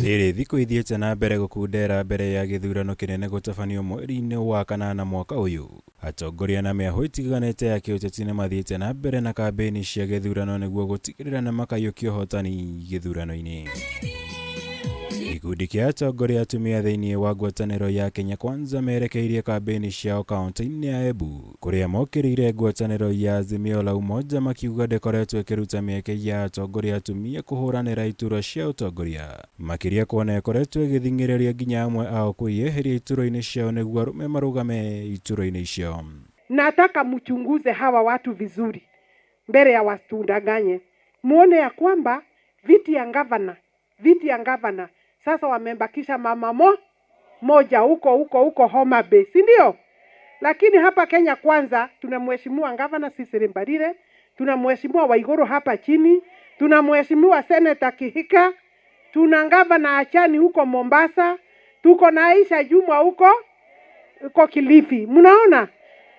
Rĩrĩ thikũ ithiĩte na mbere gũkundera mbere ya gĩthurano kĩnene gũtabanio mweri-inĩ wa kanana mwaka ũyũ. Atongoria na mĩahũ itiganĩte ya kĩũteti nĩ mathiĩte na mbere na kambĩini cia gĩthurano nĩguo gũtigĩrĩra nĩ makaiyũkia ũhotani gĩthurano-inĩ. Gĩkundi kĩa atongoria atumia thĩinĩ wa ngwatanĩro ya Kenya Kwanza merekeirie kambĩini ciao kaunti-inĩ ya Embu, kũrĩa mokĩrĩire ngwatanĩro ya Azimio la Umoja makiuga ndĩkoretwo ĩkĩruta mĩeke ya atongoria atumia kũhũranĩra iturwa cia ũtongoria. Makĩria kuona ĩkoretwo ĩgĩthing'ĩrĩria nginya amwe ao kwĩyeheria iturwa-inĩ ciao nĩguo arũme marũgame iturwa-inĩ icio. Nataka mchunguze hawa watu vizuri mbele ya watudanganye. Muone ya kwamba viti ya gavana sasa wamembakisha mama moja huko Homa Bay, si ndio? Lakini hapa Kenya Kwanza tunamheshimiwa gavana Cecily Mbarire, tunamheshimiwa Waiguru hapa chini, tunamheshimiwa Senator Kihika, tuna gavana Achani huko Mombasa, tuko na Aisha Jumwa huko Kilifi. Mnaona?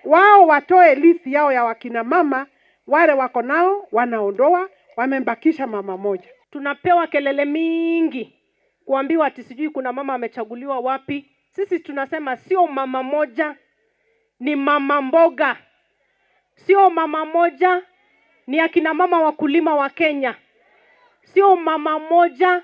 Wao watoe list yao ya wakina mama wale wako nao wanaondoa, wamembakisha mama moja. Tunapewa kelele mingi kuambiwa ati sijui kuna mama amechaguliwa wapi. Sisi tunasema sio mama moja, ni mama mboga. Sio mama moja, ni akina mama wakulima wa Kenya. Sio mama moja,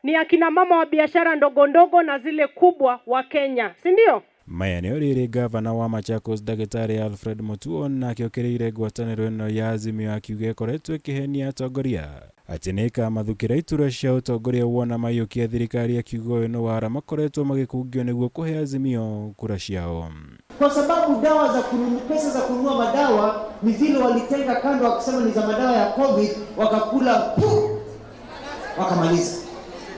ni akina mama wa biashara ndogo ndogo na zile kubwa wa Kenya, si ndio? Maya nĩ rĩrĩ gavana wa Machakos Ndagĩtarĩ Alfred Mutua na akĩokĩrĩire ngwatanĩro ĩno ya Azimio akiuga ĩkoretwo ĩkĩhenia atongoria atĩ nĩ ĩkamathukĩra iturwa cia ũtongoria wona maiyũkia thirikari, akiuga ũyũ nĩ wara makoretwo magĩkungio nĩguo kũhe Azimio kura ciao. Kwa sababu dawa za pesa za kununua madawa ni zile walitenga kando wakisema ni za madawa ya COVID, wakakula wakamaliza.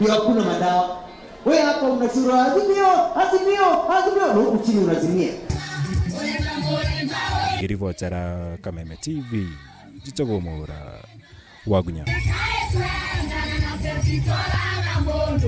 Ndio hakuna madawa. Wewe hapa unashura Azimio, na huku chini unazimia. Kirivotera Kameme TV, Jitogo Mora, Wagunya.